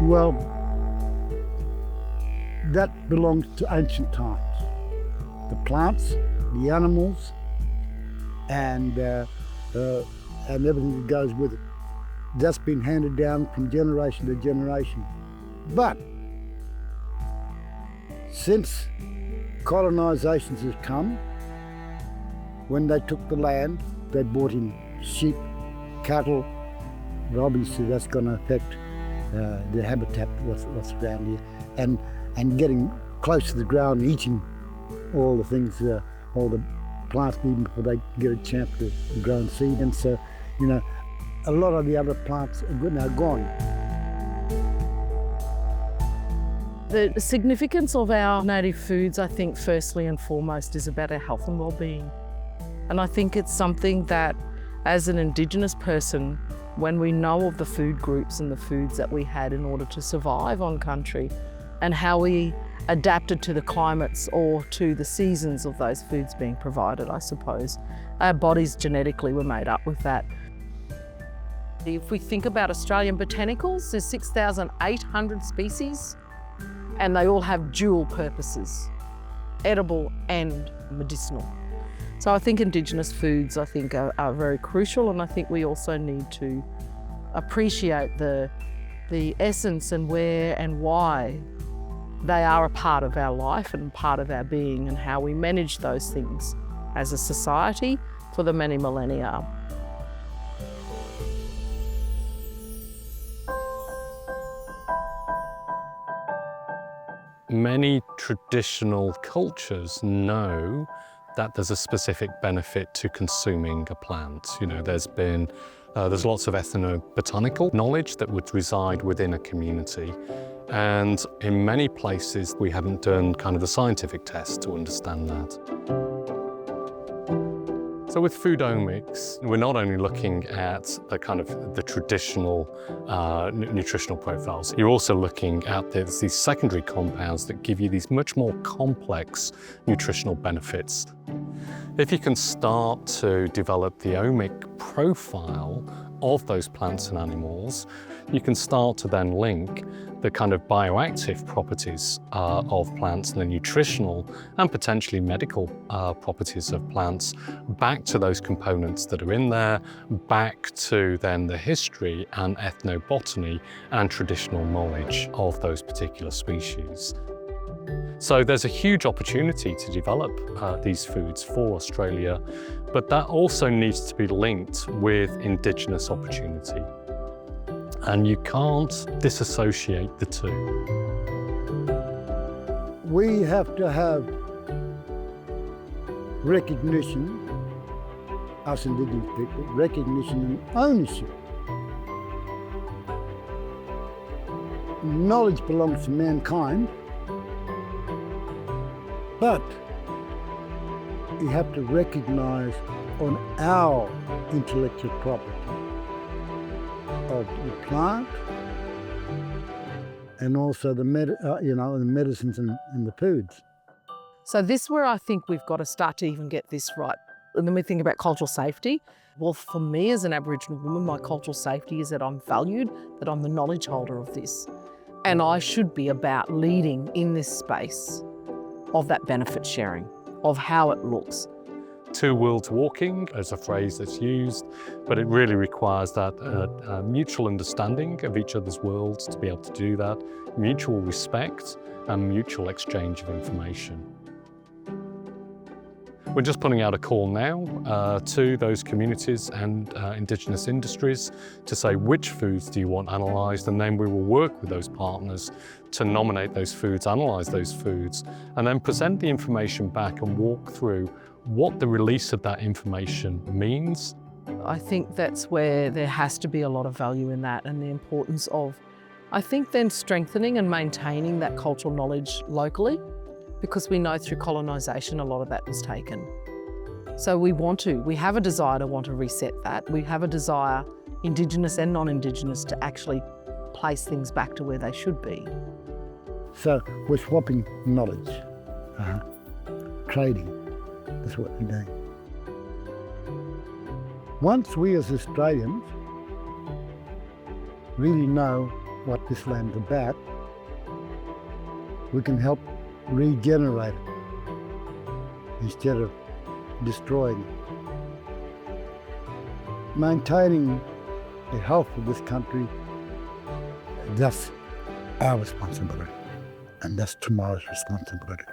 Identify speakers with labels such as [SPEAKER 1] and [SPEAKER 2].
[SPEAKER 1] Well, that belongs to ancient times. The plants, the animals, and everything that goes with it. That's been handed down from generation to generation. But since colonisations have come, when they took the land, they brought in sheep, cattle, but obviously that's going to affect the habitat, what's around here, and getting close to the ground, eating all the things, all the plants even before they get a chance to grow and seed. And so, you know, a lot of the other plants are now gone.
[SPEAKER 2] The significance of our native foods, I think, firstly and foremost, is about our health and well-being. And I think it's something that, as an Indigenous person, when we know of the food groups and the foods that we had in order to survive on country, and how we adapted to the climates or to the seasons of those foods being provided, I suppose. Our bodies genetically were made up with that. If we think about Australian botanicals, there's 6,800 species, and they all have dual purposes, edible and medicinal. So I think Indigenous foods, I think, are very crucial, and I think we also need to appreciate the essence and where and why they are a part of our life and part of our being, and how we manage those things as a society for the many millennia.
[SPEAKER 3] Many traditional cultures know that there's a specific benefit to consuming a plant. You know, there's lots of ethnobotanical knowledge that would reside within a community. And in many places, we haven't done kind of the scientific test to understand that. So with Foodomics, we're not only looking at the traditional nutritional profiles, you're also looking at these secondary compounds that give you these much more complex nutritional benefits. If you can start to develop the omic profile of those plants and animals, you can start to then link the kind of bioactive properties of plants and the nutritional and potentially medical properties of plants back to those components that are in there, back to then the history and ethnobotany and traditional knowledge of those particular species. So there's a huge opportunity to develop these foods for Australia, but that also needs to be linked with Indigenous opportunity. And you can't disassociate the two.
[SPEAKER 1] We have to have recognition, us Indigenous people, recognition and ownership. Knowledge belongs to mankind, but you have to recognise on our intellectual property of the plant and also the medicines and the foods.
[SPEAKER 2] So this is where I think we've got to start to even get this right. And then we think about cultural safety. Well, for me as an Aboriginal woman, my cultural safety is that I'm valued, that I'm the knowledge holder of this. And I should be about leading in this space of that benefit sharing, of how it looks.
[SPEAKER 3] Two worlds walking is a phrase that's used, but it really requires that mutual understanding of each other's worlds to be able to do that, mutual respect and mutual exchange of information. We're just putting out a call now to those communities and Indigenous industries to say which foods do you want analysed, and then we will work with those partners to nominate those foods, analyse those foods, and then present the information back and walk through what the release of that information means.
[SPEAKER 2] I think that's where there has to be a lot of value in that, and the importance of, I think, then strengthening and maintaining that cultural knowledge locally, because we know through colonisation a lot of that was taken. So we have a desire to want to reset that. We have a desire, Indigenous and non-Indigenous, to actually place things back to where they should be.
[SPEAKER 1] So we're swapping knowledge, trading, that's what we're doing. Once we as Australians really know what this land's about, we can help regenerate it instead of destroying it. Maintaining the health of this country, that's our responsibility, and that's tomorrow's responsibility.